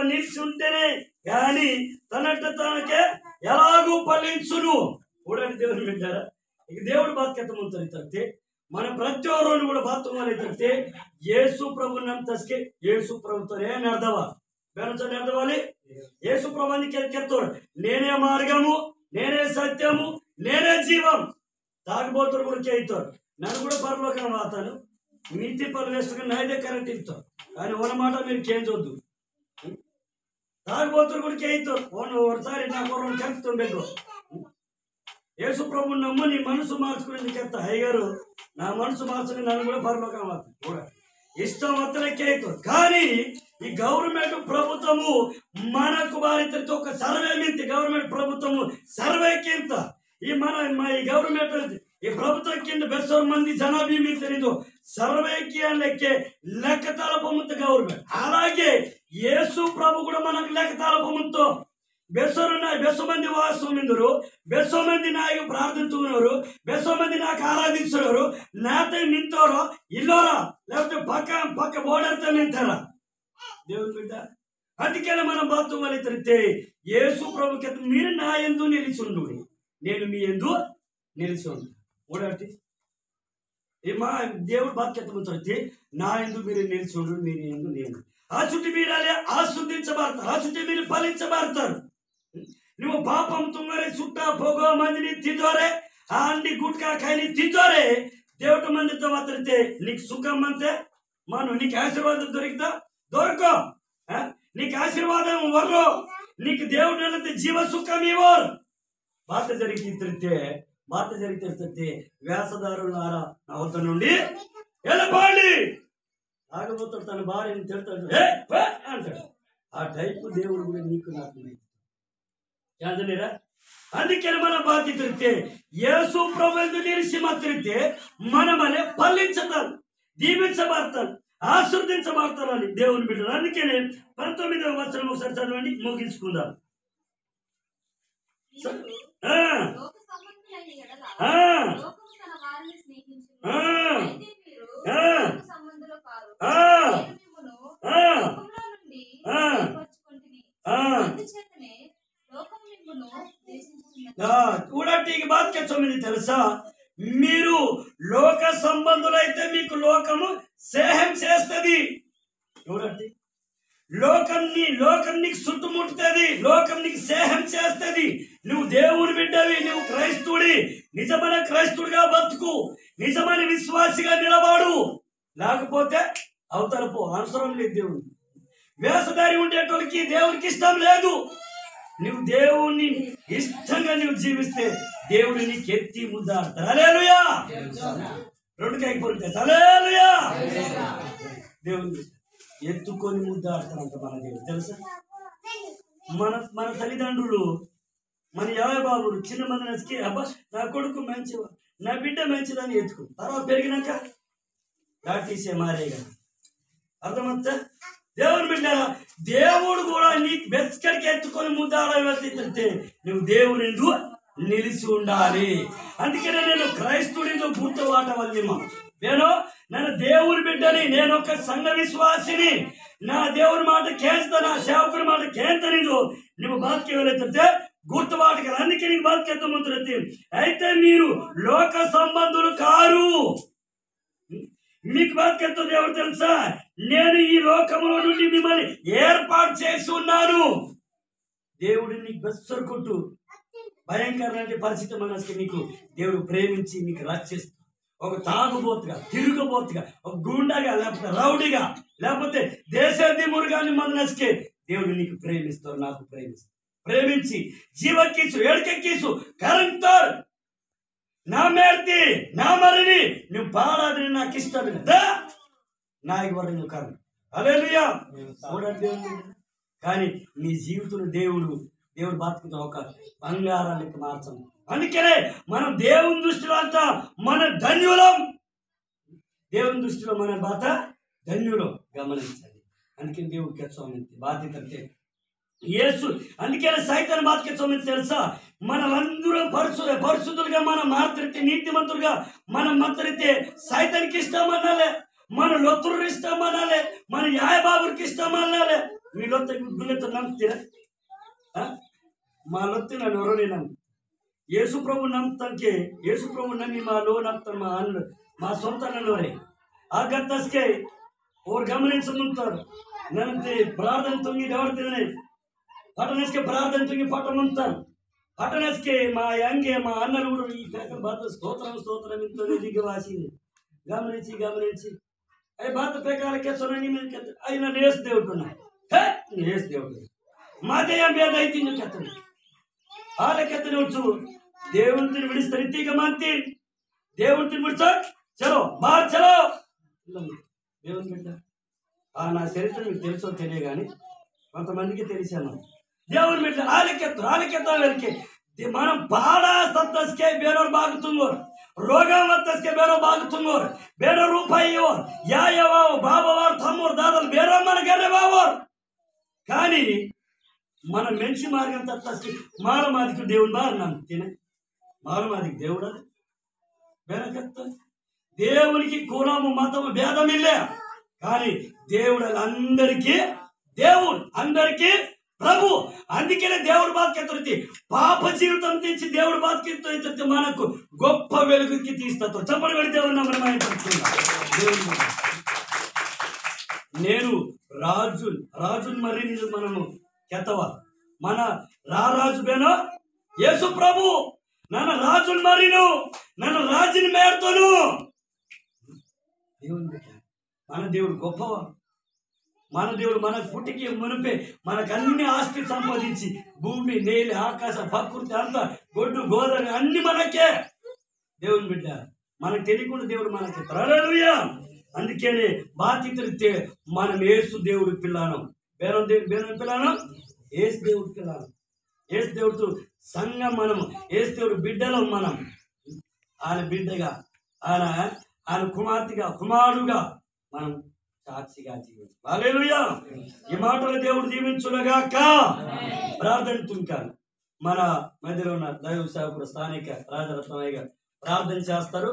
నిలిచి ఉంటేనే కానీ తనట తనకే ఎలాగూ ఫలించును. చూడండి దేవుని వింటారా, ఇక దేవుడు బాధ్యత ముందు తడితే మన ప్రతి ఒక్కరు కూడా బాత్రూమ్ తడితే యేసు ప్రభు నమ్మతస్కే యేసు ప్రభుతోనే నడదవా బెనచ నడదవాలి. యేసు ప్రభు అందుకెత్తారు, నేనే మార్గము, నేనే సత్యము, నేనే జీవం. తాగుబోతులు కూడా చేయితారు, నన్ను కూడా పరలోకం వాతాను నీతి పరమేశ్వరుడు నాయదే కరెక్ట్ ఇస్తాను. కానీ ఉన్న మాట మీరు చేంచొద్దు. తాగుబోతులు కూడా చేయితారు, ఒకసారి నా పూర్వం కలుపుతాం బెగ్గు. యేసు ప్రభు నమ్ము, నీ మనసు మార్చుకునేందుకు చెప్తా అయ్యగారు నా మనసు మార్చుకుని నన్ను కూడా పరలోకం వాతాను కూడా ఇష్టం అతనికే అవుతుంది. కానీ ఈ గవర్నమెంట్ ప్రభుత్వము మనకు వారితో ఒక సర్వే మింతి గవర్నమెంట్ ప్రభుత్వము సర్వే కింద ఈ ఈ గవర్నమెంట్ ఈ ప్రభుత్వం కింద 10 మంది జనాభా మీకు తెలీదు సర్వేకి లెక్కే లెక్క తలపముతో గవర్నమెంట్. అలాగే యేసు ప్రభు కూడా మనకు లెక్క తలపముతో 10 మంది వాసం ఇందరు, 10 మంది నాకు ప్రార్థిస్తున్నారు, 10 మంది నాకు ఆరాధిస్తున్నారు. నాతో మింతోరో ఇల్లోరా లేకపోతే పక్క బోర్డర్తో మింతారా దేవుని బిడ్డ. అందుకనే మనం బాత్రూమ్ వాళ్ళు తిరిగితే యేసు ప్రభు కింద మీరు నా యందు నిలిచుండు, నేను మీ యందు నిలిచి ఉండు. చూడండి మా దేవుడు బాధ్యత తడితే నా యందు మీరు నిలిచుండు, మీరు యందు నేను. ఆ చుట్టూ మీరు అలా ఆస్వాదించబడతారు, ఆ చుట్టూ మీరు ఫలించబడతారు. నువ్వు పాపం తుంగరే చుట్ట పొగ మందిని తిద్దోరే ఆ అండి గుట్కా కాయని తిద్దోరే దేవుడి మందితో మాత్రతే నీకు సుఖం అంతే మనం నీకు ఆశీర్వాదం దొరికితా దొరకో, నీకు ఆశీర్వాదం వర్రో, నీకు దేవుడు వెళితే జీవ సుఖం ఇవ్వరు. బాధ జరిగితే వేషధారులారా నా వద్ద నుండి వెళ్ళిపోండి. ఆగబోతాడు, తన భార్యని తిడతాడు అంటాడు. ఆ టైపు దేవుడు కూడా నీకు నాకు యాందలేరా. అందుకని మన బాధ్యత తిరిగితే యేసు ప్రభు నిలిచి మాత్రితే మనమనే ఫలించతారు, దీవించబడతారు, ఆశీర్వదించబడతారు అని దేవుని బిడ్డలు. అందుకనే 19వ వచనం ఒకసారి చదవండి, ముగించుకుందాం. చూడండి బాధ్యత తెలుసా, మీరు లోక సంబంధులైతే మీకు లోకము సేహం చేస్తుంది. చూడండి లోకం నీకు చుట్టుముట్టుతుంది, లోకం నీకు సేహం చేస్తుంది. నువ్వు దేవుని బిడ్డవి, నువ్వు క్రైస్తుడి, నిజమైన క్రైస్తుడిగా బతుకు, నిజమైన విశ్వాసిగా నిలబడు. లేకపోతే అవతల పో, అవసరం లేదు. దేవుడు వేషధారి ఉండేటోళ్ళకి దేవునికి ఇష్టం లేదు. నువ్వు దేవుణ్ణి ఇష్టంగా నువ్వు జీవిస్తే దేవుడు నీకు ఎత్తి ముద్దాడతాడు. హల్లెలూయా. 2 కైపోతే హల్లెలూయా. దేవుని ఎత్తుకొని ముద్దాడతాడంట మన దేవుడు తెలుసా. మన తల్లిదండ్రులు మన యావబాబులు చిన్న మంది నచ్చికి అబ్బా నా కొడుకు మంచివా, నా బిడ్డ మంచిదని ఎత్తుకు, తర్వాత పెరిగినాక దాటిసే మారేగా. అర్థమంతా దేవుని బిడ్డ, దేవుడు కూడా నీకు బెస్కడికి ఎత్తుకొని ముద్దాడితే నువ్వు దేవుని నిలిచి ఉండాలి. అందుకనే నేను క్రైస్తుడితో గుర్తువాట వల్లిమా, నేను దేవుని బిడ్డని, నేను ఒక సంఘ విశ్వాసిని, నా దేవుని మాట కేంత, నా సేవకుని మాట కేంత నువ్వు బాధ్యత వెళ్ళేస్తే గుర్తుబాటు కదా. అందుకే నీకు బాధ్యత ముందు. అయితే మీరు లోక సంబంధులు కారు, మీకు బాధ్యత ఎవరు తెలుసా, నేను ఈ లోకంలో నుండి మిమ్మల్ని ఏర్పాటు చేసి ఉన్నాను. దేవుడు నీకు బెస్సరుకుంటూ భయంకరమైన పరిస్థితి మనసుకి నీకు దేవుడు ప్రేమించి నీకు రక్షిస్తాడు. ఒక తాగుబోతుగా, తిరుగుబోతుగా, ఒక గుండగా, లేకపోతే రౌడిగా, లేకపోతే దేశాధిమురుగాన్ని మనసుకే దేవుడు నీకు ప్రేమిస్తాడు, నాకు ప్రేమించి జీవక్కీసు ఎడకెక్కీసు కరంతారు నా మేర్తి నా మరిని నువ్వు పాడాదని నాకు ఇష్టం కదా నాయకు వరకు నువ్వు కరం. హల్లెలూయా. కానీ నీ జీవితంలో దేవుడు బతుకుతా ఒక బంగారానికి మార్చము. అందుకనే మనం దేవుని దృష్టిలో అంతా మన ధన్యులం, దేవుని దృష్టిలో మన బాధ ధన్యులం గమనించండి. అందుకని దేవుడికి బాధ్యత అంటే యేసు. అందుకనే సైతాను బాధ్యత తెలుసా, మనమందరం పరిశుద్ధులుగా మనం మాత్రతే, నీతిమంతులుగా మనం మాత్రతే సైతానికి ఇష్టం అనాలే, మన లొత్రుడు ఇష్టం అనాలే, మన యాయబాబుకి ఇష్టం అనాలే. మీ లొత్త గుళ్ళెత్త నమ్ముతారా? మా లొత్తి నన్ను ఎవరో నమ్ము యేసు ప్రభు నమ్ముతానికి యేసు ప్రభు నమ్మి మా లో నమ్ముతాను మా అన్నలు మా సొంత అన్నలోరే ಆಗತ್ತಸ್ಕೆ ಅವ್ರು ಗಮನಿಸುತ್ತಾರೆ ನನಗೆ ಪ್ರಾರ್ಥನೆ ತುಂಗಿ ದೇವರ್ತಿದ್ದಾನೆ ಪಟ್ಟಣಸ್ಕೆ ಪ್ರಾರ್ಥನೆ ತುಂಗಿ ಪಟ್ಟಣಂತಾನೆ పట్టణస్కే మా యంగే మా అన్నలు కూడా ఈ పేకల బాత స్తోత్రం ఇంత దిగ్గవాసింది గమనించి అవి బాత పేకాలకే సొనంగి ఆయన నేస్ దేవుడున్నాయి నేస్ దేవుడు మాదేయ మీద అయితే కెత్తను వాళ్ళకెత్తని వచ్చు దేవుని విడిస్తారు ఇంటికి మంతి దేవుని విడిచా చలో బాగా చలో దేవుని బిడ్డ నా చరిత్ర మీకు తెలుసో తెలియ కానీ కొంతమందికి తెలిసాను దేవుని బిడ్డ రాలికెత్తాలకి మనం ಬಾಡ ಸತ್ತಸ್ಕೆ ಬೇರೆಯವ್ರು ಬಾಗುತ್ತಂಗೋರು ರೋಗ ಮತ್ತಸ್ಕೆ ಬೇರೆಯವ್ರು ಬಾಗುತ್ತಂಗೋರು ಬೇರೆ ರೂಪಾಯಿಯೋರು ಯಾವ బాబావారు తమ్ముడు దాదాలు ಬೇರೆ మన గర్రె బావారు కానీ మన మనిషి మార్గం తత్తస్కి మాలమాదికి దేవుని బాగా నమ్ముతేనే మాలమాదికి దేవుడు అది వెనకత్త దేవునికి కులము మతము భేదం ఇల్లే కానీ దేవుడు అందరికీ దేవుడు అందరికీ ప్రభు అందుకనే దేవుడు బాధ్యత పాప జీవితం తెచ్చి దేవుడు బాధ్యత మనకు గొప్ప వెలుగుకి తీస్తాడు చెప్పని వెళ్ళి దేవుడు నమ్మకం నేను రాజుని మరి మనము కెత్తవా మన రాజు బేనో యేసు ప్రభు నన్ను రాజుని మరిను నన్ను రాజుని మేడతాను దేవుని మన దేవుడు గొప్పవా మన దేవుడు మన పుట్టికి మునిపే మనకు అన్ని ఆస్తి సంపాదించి భూమి నేలి ఆకాశ ప్రకృతి అంతా గొడ్డు గోదావరి అన్ని మనకే దేవుని బిడ్డ మనకు తెలియకుండా దేవుడు మనకి హల్లెలూయా అందుకనే బాధ్యత మనం యేసు దేవుడి పిల్లను బేరం పిల్లను యేసు దేవుడి పిల్లను యేసు దేవుడు సంఘం మనము యేసు దేవుడు బిడ్డలం మనం ఆయన బిడ్డగా ఆయన కుమార్తెగా కుమారుడుగా మనం సాక్షిగా జీవించు హల్లెలూయా ఈ మాటలు దేవుడు దీవించుగాక ప్రార్థన తుంకాను మన మధ్యలో ఉన్న దైవ సేవకుడు స్థానిక రాజరత్నయ్య గారు ప్రార్థన చేస్తారు.